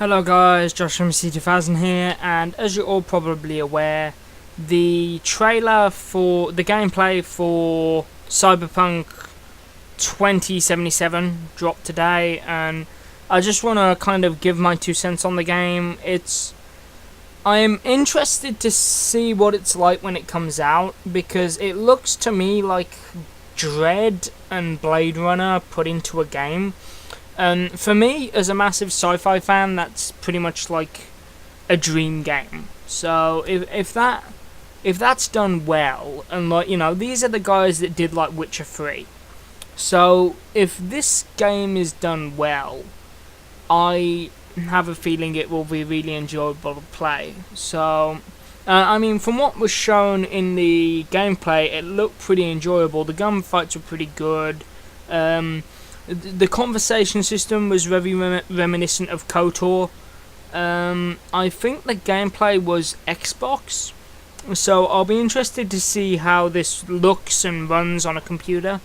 Hello guys, Josh from C2000 here, and as you're all probably aware, the trailer for the gameplay for Cyberpunk 2077 dropped today, and I just want to kind of give my 2 cents on the game. I'm interested to see what it's like when it comes out, because it looks to me like Dread and Blade Runner put into a game. And for me, as a massive sci-fi fan, that's pretty much like a dream game. So if that's done well, and like, you know, these are the guys that did like Witcher 3. So if this game is done well, I have a feeling it will be really enjoyable to play. So I mean, from what was shown in the gameplay, it looked pretty enjoyable. The gunfights were pretty good. The conversation system was very reminiscent of KOTOR. I think the gameplay was Xbox, so I'll be interested to see how this looks and runs on a computer.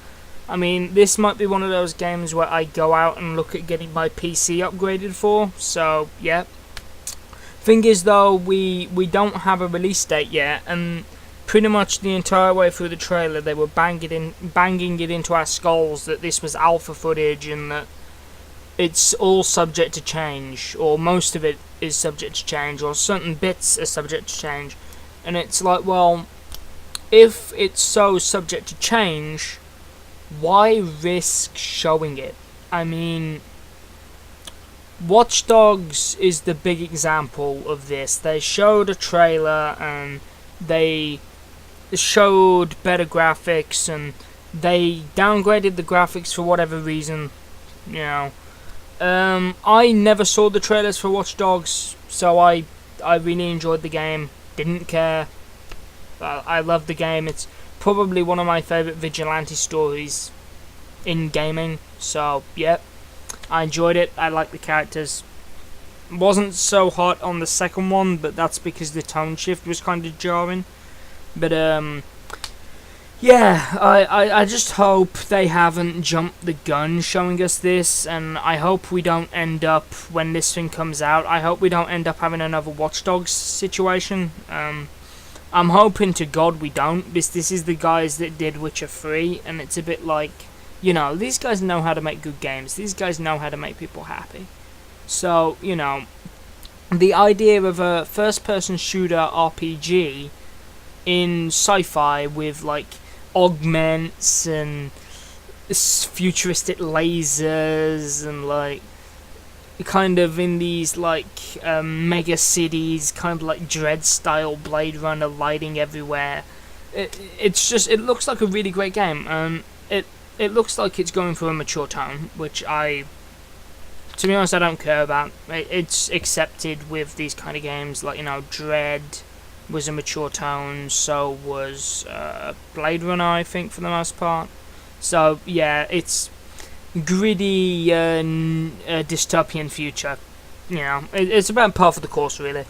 I mean, this might be one of those games where I go out and look at getting my PC upgraded for, so yeah. Thing is though, we don't have a release date yet, and pretty much the entire way through the trailer they were banging it into our skulls that this was alpha footage and that it's all subject to change, or most of it is subject to change, or certain bits are subject to change. And it's like, well, if it's so subject to change, why risk showing it? I mean, Watch Dogs is the big example of this. They showed a trailer and they showed better graphics, and they downgraded the graphics for whatever reason, you know. I never saw the trailers for Watch Dogs, so I really enjoyed the game. Didn't care. I love the game. It's probably one of my favourite vigilante stories in gaming. So yeah, I enjoyed it. I liked the characters. Wasn't so hot on the second one, but that's because the tone shift was kind of jarring. But yeah, I just hope they haven't jumped the gun showing us this, and I hope we don't end up, when this thing comes out, I hope we don't end up having another Watch Dogs situation. I'm hoping to God we don't. This is the guys that did Witcher 3, and it's a bit like, you know, these guys know how to make good games. These guys know how to make people happy. So, you know, the idea of a first-person shooter RPG in sci-fi with like augments and futuristic lasers and like kind of in these like mega cities, kind of like Dread style Blade Runner lighting everywhere. It looks like a really great game. It looks like it's going for a mature tone, which to be honest, I don't care about. It's accepted with these kind of games, like, you know, Dread was a mature tone, so was Blade Runner, I think, for the most part. So yeah, it's gritty dystopian future. You know, it's about par for the course, really.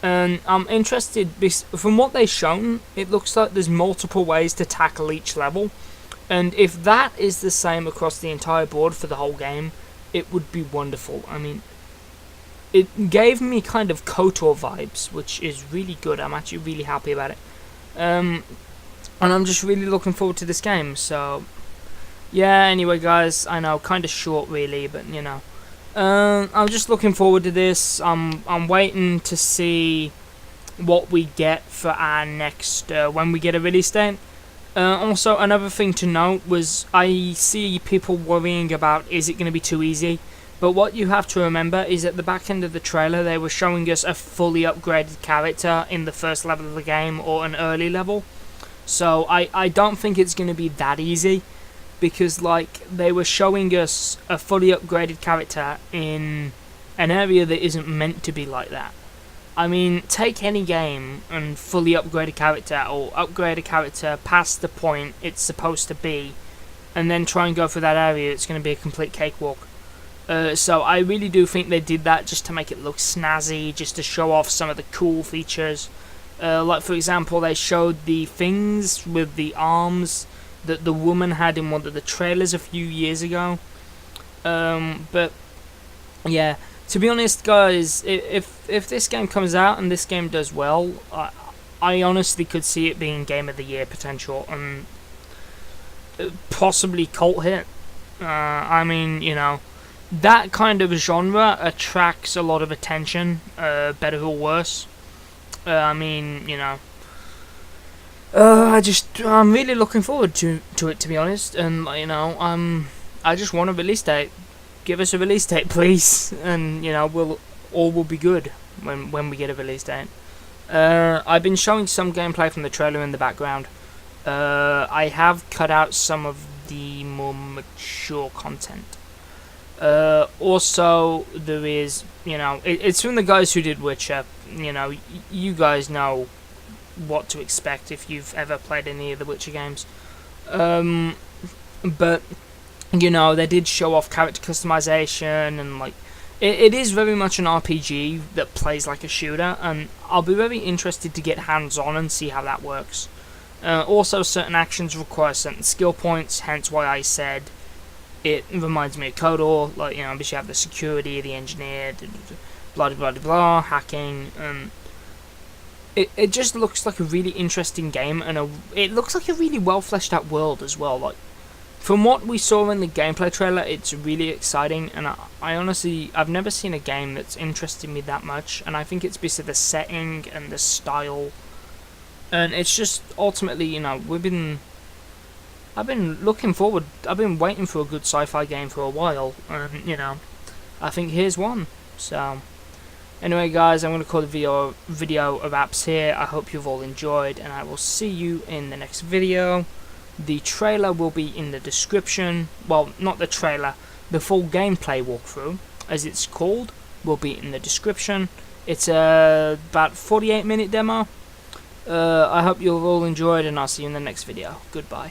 And I'm interested, from what they've shown, it looks like there's multiple ways to tackle each level, and if that is the same across the entire board for the whole game, it would be wonderful. I mean, it gave me kind of KOTOR vibes, which is really good. I'm actually really happy about it. And I'm just really looking forward to this game. So, yeah, anyway, guys, I know, kind of short, really, but, you know. I'm just looking forward to this. I'm waiting to see what we get for our next, when we get a release date. Also, another thing to note was I see people worrying about, is it going to be too easy? But what you have to remember is at the back end of the trailer, they were showing us a fully upgraded character in the first level of the game, or an early level. So I don't think it's going to be that easy, because like they were showing us a fully upgraded character in an area that isn't meant to be like that. I mean, take any game and fully upgrade a character, or upgrade a character past the point it's supposed to be, and then try and go through that area, it's going to be a complete cakewalk. So I really do think they did that just to make it look snazzy, just to show off some of the cool features. Like, for example, they showed the things with the arms that the woman had in one of the trailers a few years ago. But yeah, To be honest, guys, if this game comes out and this game does well, I honestly could see it being Game of the Year potential and possibly cult hit. I mean, you know, that kind of genre attracts a lot of attention, better or worse. I mean, you know, I'm really looking forward to it, to be honest, and you know, I just want a release date. Give us a release date, please, and you know, all will be good when we get a release date. I've been showing some gameplay from the trailer in the background. I have cut out some of the more mature content. Also, there is, you know, it's from the guys who did Witcher. You know, you guys know what to expect if you've ever played any of the Witcher games. But, you know, they did show off character customization and, like, it is very much an RPG that plays like a shooter, and I'll be very interested to get hands-on and see how that works. Also, certain actions require certain skill points, hence why I said it reminds me of KOTOR, like, you know, because you have the security, the engineer, blah blah blah blah, hacking, and it just looks like a really interesting game, and it looks like a really well fleshed out world as well. Like, from what we saw in the gameplay trailer, it's really exciting, and I honestly, I've never seen a game that's interested me that much, and I think it's because of the setting and the style, and it's just ultimately, you know, I've been looking forward, I've been waiting for a good sci-fi game for a while, and, you know, I think here's one. So, anyway guys, I'm going to call the video a wraps here. I hope you've all enjoyed, and I will see you in the next video. The trailer will be in the description. Well, not the trailer, the full gameplay walkthrough, as it's called, will be in the description. It's a about 48-minute demo. I hope you've all enjoyed, and I'll see you in the next video. Goodbye.